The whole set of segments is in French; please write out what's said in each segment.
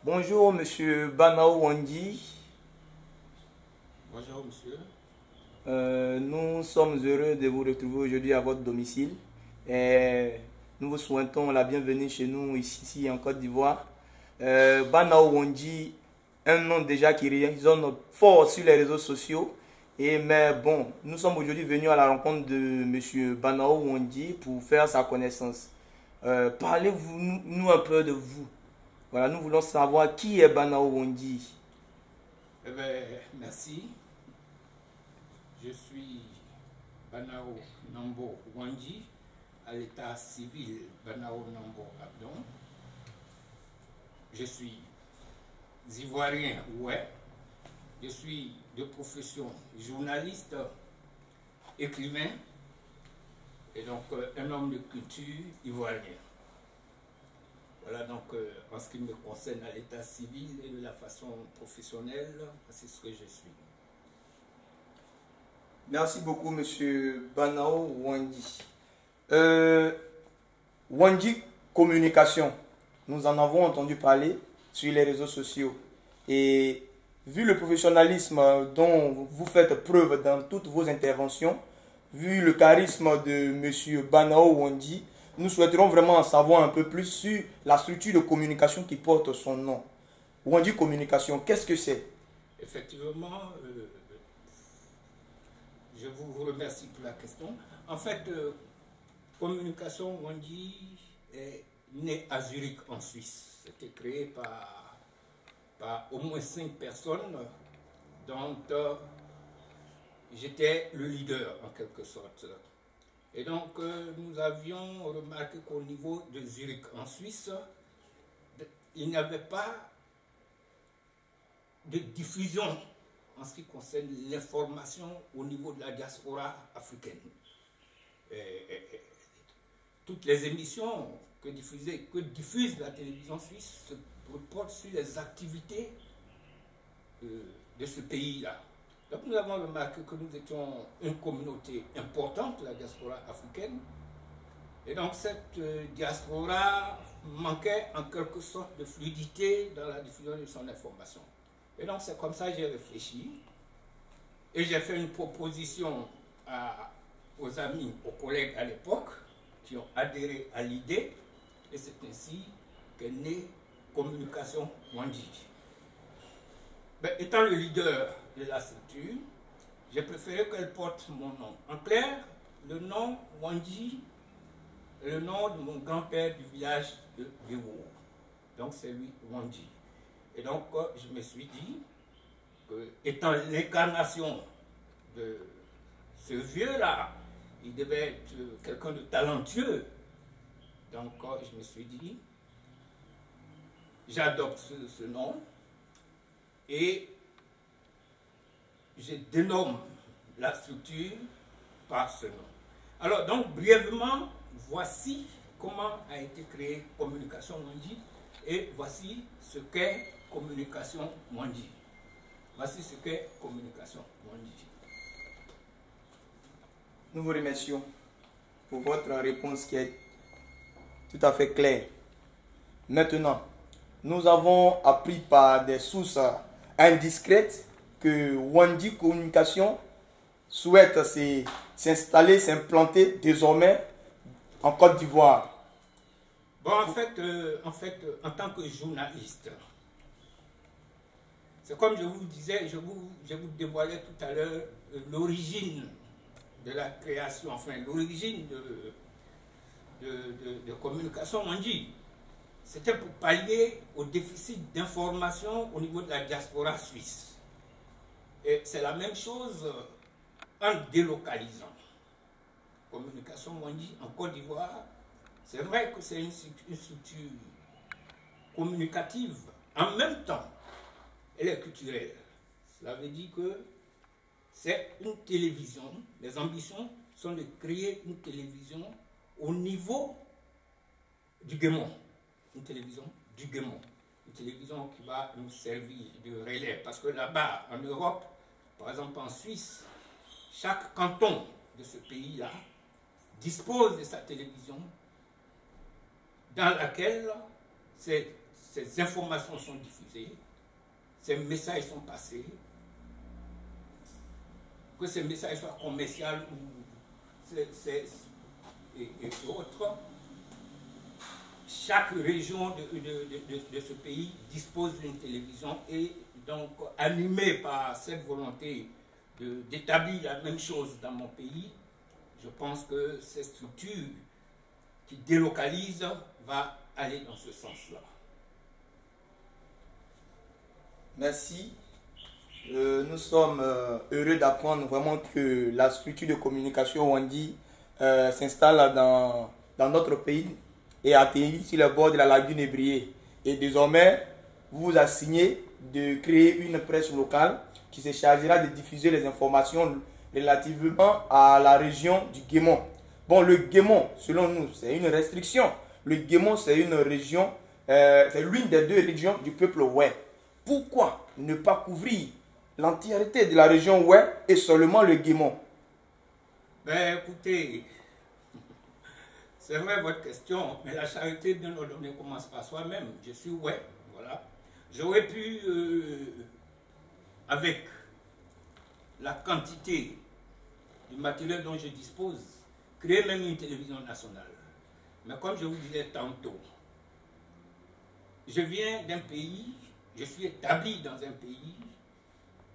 Bonjour, monsieur Banao Wandji. Bonjour, monsieur. Nous sommes heureux de vous retrouver aujourd'hui à votre domicile. Et nous vous souhaitons la bienvenue chez nous ici en Côte d'Ivoire. Banao Wandji, un nom déjà qui résonne fort sur les réseaux sociaux. Mais bon, nous sommes aujourd'hui venus à la rencontre de monsieur Banao Wandji pour faire sa connaissance. Parlez-nous un peu de vous. Voilà, nous voulons savoir qui est Banao Wandji. Eh bien, merci. Je suis Banao Nambo Wandji, à l'état civil Banao Nambo Abdon. Je suis ivoirien, ouais. Je suis de profession journaliste, écrivain, et donc un homme de culture ivoirien. Voilà donc en ce qui me concerne à l'état civil et de la façon professionnelle, c'est ce que je suis. Merci beaucoup, monsieur Banao Wandji. Wandji Communication, nous en avons entendu parler sur les réseaux sociaux. Et vu le professionnalisme dont vous faites preuve dans toutes vos interventions, vu le charisme de monsieur Banao Wandji, nous souhaiterons vraiment en savoir un peu plus sur la structure de communication qui porte son nom. Wandji Communication, qu'est-ce que c'est? Effectivement, je vous remercie pour la question. En fait, Communication Wandji est né à Zurich en Suisse. C'était créé par au moins 5 personnes, dont j'étais le leader en quelque sorte. Et donc nous avions remarqué qu'au niveau de Zurich en Suisse, il n'y avait pas de diffusion en ce qui concerne l'information au niveau de la diaspora africaine. Toutes les émissions que diffuse la télévision suisse se reportent sur les activités de ce pays-là. Donc nous avons remarqué que nous étions une communauté importante, la diaspora africaine, et donc cette diaspora manquait en quelque sorte de fluidité dans la diffusion de son information. Et donc c'est comme ça que j'ai réfléchi, et j'ai fait une proposition aux amis, aux collègues à l'époque, qui ont adhéré à l'idée, et c'est ainsi qu'est née Communication Wandji. Étant le leader de la structure, j'ai préféré qu'elle porte mon nom. En clair, le nom Wandji est le nom de mon grand-père du village de Bewo. Donc c'est lui Wandji. Et donc je me suis dit que, étant l'incarnation de ce vieux-là, il devait être quelqu'un de talentueux. Donc je me suis dit, j'adopte ce nom et je dénomme la structure par ce nom. Alors donc brièvement, voici comment a été créée Communication Wandji et voici ce qu'est Communication Wandji. Voici ce qu'est Communication Wandji. Nous vous remercions pour votre réponse qui est tout à fait claire. Maintenant, nous avons appris par des sources indiscrètes que Wandji Communication souhaite s'installer, s'implanter désormais en Côte d'Ivoire. Bon, en fait, en tant que journaliste, c'est comme je vous disais, je vous dévoilais tout à l'heure l'origine de la création, enfin l'origine de Communication Wandji. c'était pour pallier au déficit d'information au niveau de la diaspora suisse. Et c'est la même chose en délocalisant. Communication Wandji en Côte d'Ivoire, c'est vrai que c'est une structure communicative. En même temps, elle est culturelle. Cela veut dire que c'est une télévision. Les ambitions sont de créer une télévision au niveau du Guémon. Une télévision du Guémon. Une télévision qui va nous servir de relais. Parce que là-bas, en Europe, par exemple en Suisse, chaque canton de ce pays-là dispose de sa télévision dans laquelle ces informations sont diffusées, ces messages sont passés, que ces messages soient commerciaux ou et autres. Chaque région de ce pays dispose d'une télévision et donc animée par cette volonté d'établir la même chose dans mon pays, je pense que cette structure qui délocalise va aller dans ce sens-là. Merci. Nous sommes heureux d'apprendre vraiment que la structure de communication Wandji s'installe dans notre pays et atterrit sur le bord de la lagune Ébrié. Et désormais, vous vous assignez de créer une presse locale qui se chargera de diffuser les informations relativement à la région du Guémon. Bon, le Guémon, selon nous, c'est une restriction. Le Guémon, c'est une région, c'est l'une des deux régions du peuple Oué. Pourquoi ne pas couvrir l'entièreté de la région Oué et seulement le Guémon? Ben écoutez, c'est vrai votre question, mais la charité bien ordonnée commence par soi-même. Je suis Oué, voilà. J'aurais pu, avec la quantité du matériel dont je dispose, créer même une télévision nationale. Mais comme je vous disais tantôt, je viens d'un pays, je suis établi dans un pays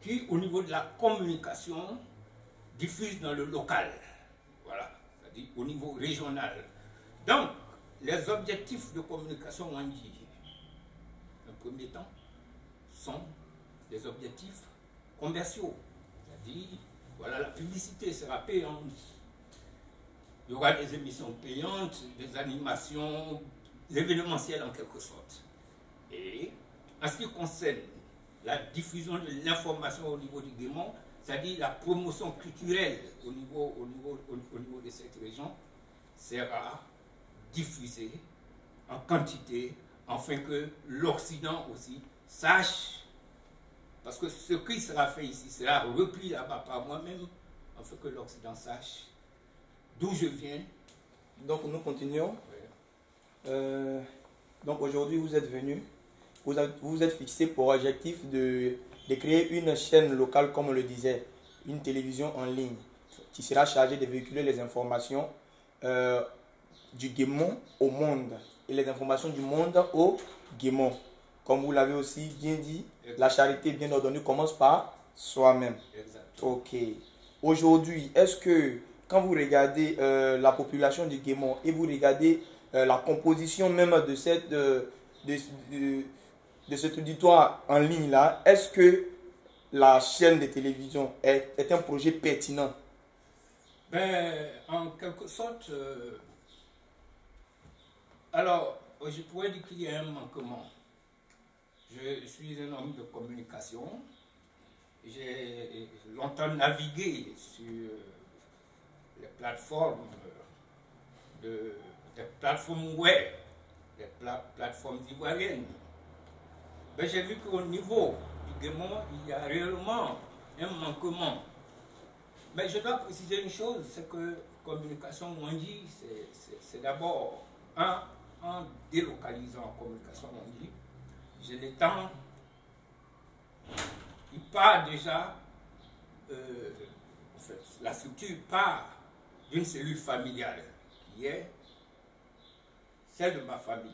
qui, au niveau de la communication, diffuse dans le local. Voilà, c'est-à-dire au niveau régional. Donc, les objectifs de communication Wandji, en premier temps, sont des objectifs commerciaux. C'est-à-dire, voilà, la publicité sera payante. Il y aura des émissions payantes, des animations, l'événementiel en quelque sorte. Et en ce qui concerne la diffusion de l'information au niveau du Guémon, c'est-à-dire la promotion culturelle au niveau de cette région, sera diffusée en quantité, afin que l'Occident aussi sache, parce que ce qui sera fait ici sera repris là-bas par moi-même, afin que l'Occident sache d'où je viens. Donc nous continuons. Ouais. Donc aujourd'hui vous êtes venu, vous vous êtes fixé pour objectif de créer une chaîne locale, comme on le disait, une télévision en ligne, qui sera chargée de véhiculer les informations du Guémon au monde et les informations du monde au Guémon. Comme vous l'avez aussi bien dit, la charité bien ordonnée commence par soi-même. Ok. Aujourd'hui, est-ce que quand vous regardez la population du Guémon et vous regardez la composition même de cet auditoire en ligne là, est-ce que la chaîne de télévision est un projet pertinent? Ben, en quelque sorte, alors, je pourrais dire qu'il y a un manquement. Je suis un homme de communication. J'ai longtemps navigué sur les plateformes des plateformes web, des plateformes ivoiriennes. Ben, j'ai vu qu'au niveau du Guémon, il y a réellement un manquement. Mais je dois préciser une chose, c'est que communication Wandji, c'est d'abord en délocalisant communication Wandji, je l'étends, il part déjà, en fait, la structure part d'une cellule familiale qui est celle de ma famille.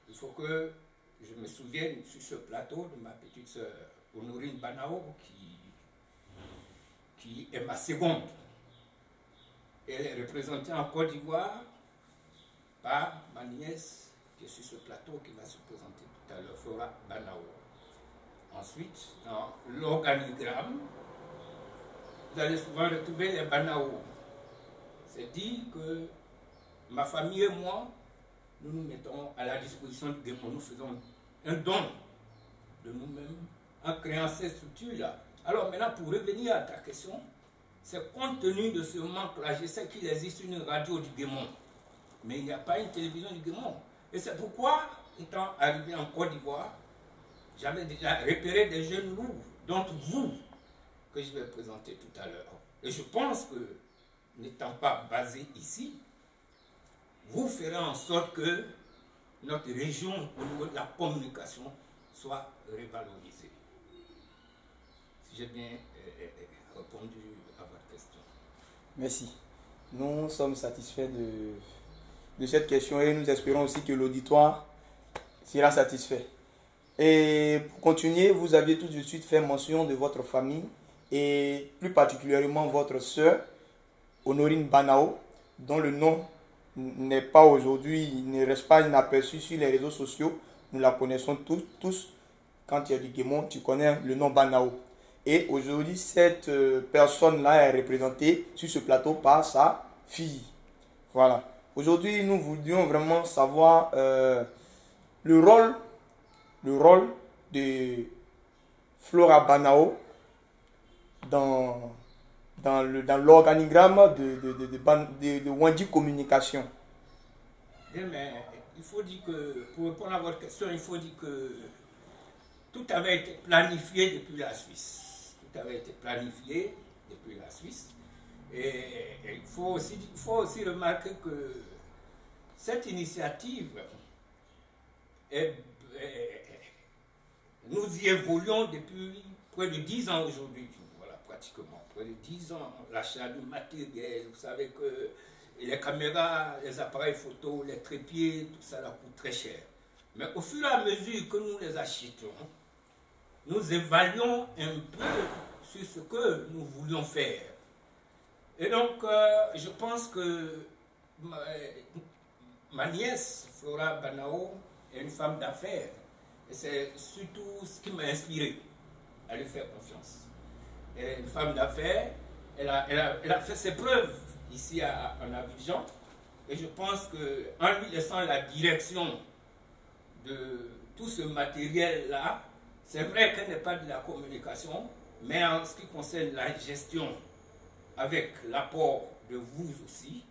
Il faut que je me souvienne sur ce plateau de ma petite sœur Honorine Banao qui est ma seconde. Elle est représentée en Côte d'Ivoire par ma nièce qui est sur ce plateau qui va se présenter tout à l'heure, Flora Banao. Ensuite, dans l'organigramme, vous allez souvent retrouver les Banao. C'est dit que ma famille et moi, nous nous mettons à la disposition du Guémon. Nous faisons un don de nous-mêmes en créant ces structures-là. Alors maintenant, pour revenir à ta question, c'est compte tenu de ce manque-là, je sais qu'il existe une radio du Guémon, mais il n'y a pas une télévision du Guémon. Et c'est pourquoi, étant arrivé en Côte d'Ivoire, j'avais déjà repéré des jeunes loups, dont vous, que je vais présenter tout à l'heure. Et je pense que, n'étant pas basé ici, vous ferez en sorte que notre région, au niveau de la communication, soit revalorisée. Si j'ai bien répondu à votre question. Merci. Nous sommes satisfaits de cette question et nous espérons aussi que l'auditoire sera satisfait. Et pour continuer, vous aviez tout de suite fait mention de votre famille et plus particulièrement votre sœur, Honorine Banao, dont le nom n'est pas aujourd'hui, ne reste pas inaperçu sur les réseaux sociaux. Nous la connaissons tous. Quand tu as du Guémon, tu connais le nom Banao. Et aujourd'hui, cette personne-là est représentée sur ce plateau par sa fille. Voilà. Aujourd'hui, nous voudrions vraiment savoir le rôle de Flora Banao dans l'organigramme de Wandi Communication. Bien, mais il faut dire que, pour répondre à votre question, il faut dire que tout avait été planifié depuis la Suisse. Tout avait été planifié depuis la Suisse. Et il faut aussi remarquer que cette initiative, nous y évoluons depuis près de 10 ans aujourd'hui. Voilà, pratiquement. Près de 10 ans, l'achat du matériel, vous savez que les caméras, les appareils photo, les trépieds, tout ça, ça coûte très cher. Mais au fur et à mesure que nous les achetons, nous évaluons un peu sur ce que nous voulions faire. Et donc, je pense que ma nièce, Flora Banao, est une femme d'affaires. Et c'est surtout ce qui m'a inspiré à lui faire confiance. Elle est une femme d'affaires, elle a fait ses preuves ici en Abidjan. Et je pense qu'en lui laissant la direction de tout ce matériel-là, c'est vrai qu'elle n'est pas de la communication, mais en ce qui concerne la gestion, avec l'apport de vous aussi,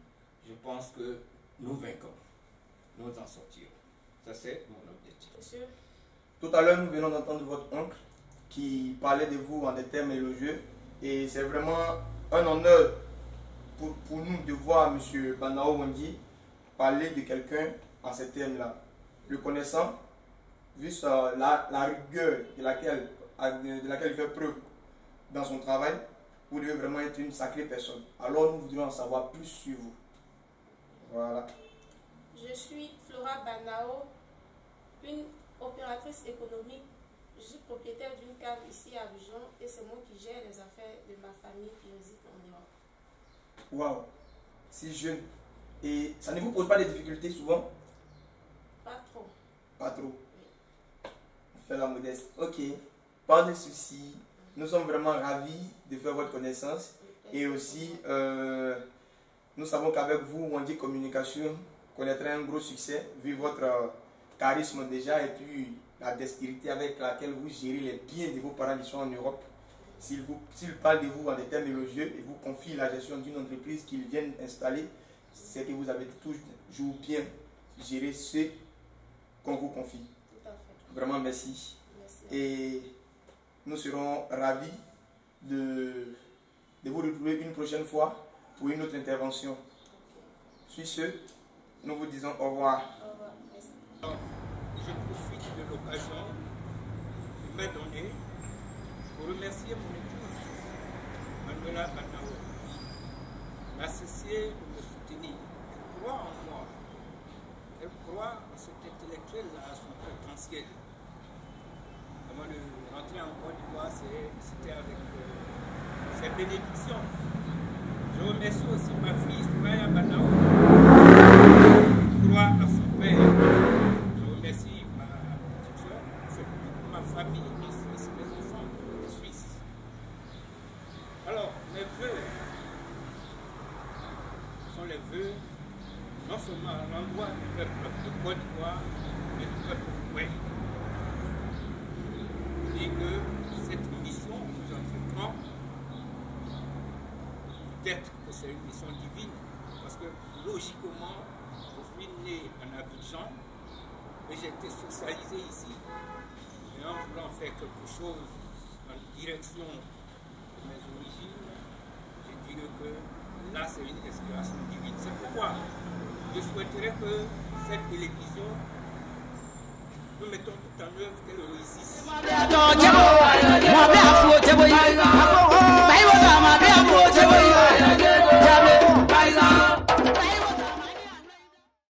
je pense que nous vaincrons. Nous en sortirons. Ça, c'est mon objectif. Monsieur. Tout à l'heure, nous venons d'entendre votre oncle qui parlait de vous en des termes élogieux. Et c'est vraiment un honneur pour nous de voir M. Banao Wandi parler de quelqu'un en ces termes-là. Le connaissant, vu la rigueur de laquelle il fait preuve dans son travail, vous devez vraiment être une sacrée personne. Alors nous voudrions en savoir plus sur vous. Voilà. Je suis Flora Banao, une opératrice économique. Je suis propriétaire d'une cave ici à Abidjan et c'est moi qui gère les affaires de ma famille qui réside en Europe. Waouh, si jeune. Et ça ne vous pose pas de difficultés souvent? Pas trop. Pas trop. Oui. On fait la modeste. Ok, pas de soucis. Nous sommes vraiment ravis de faire votre connaissance. Et aussi, nous savons qu'avec vous, Wandi Communication connaîtrait un gros succès, vu votre charisme déjà et puis la dextérité avec laquelle vous gérez les biens de vos parents qui sont en Europe. S'ils parlent de vous en des termes élogieux et vous confient la gestion d'une entreprise qu'ils viennent installer, c'est que vous avez toujours bien géré ce qu'on vous confie. Tout à fait. Vraiment merci. Merci. Et nous serons ravis de vous retrouver une prochaine fois pour une autre intervention. Okay. Sur ce, nous vous disons au revoir. Au revoir. Merci. Je profite de l'occasion qui m'est donnée pour remercier mon épouse, Manuela Banao, qui m'a cessé de me soutenir. Elle croit en moi. Elle croit en cet intellectuel-là, à son potentiel. Avant de rentrer en Côte d'Ivoire, c'était avec ses bénédictions. Je remercie aussi ma fille, Soraya Banao, qui croit à son père. famille en Suisse, mes enfants en Suisse. Alors, mes vœux sont les vœux non seulement à l'endroit du peuple de Côte d'Ivoire, mais du peuple ouest. Je dis que cette mission que nous entreprenons, peut-être que c'est une mission divine, parce que logiquement, je suis né en Abidjan et j'ai été socialisé ici. Et en voulant faire quelque chose en direction de mes origines, je dirais que là c'est une inspiration divine. C'est pourquoi je souhaiterais que cette télévision, nous mettons tout en œuvre qu'elle réussisse.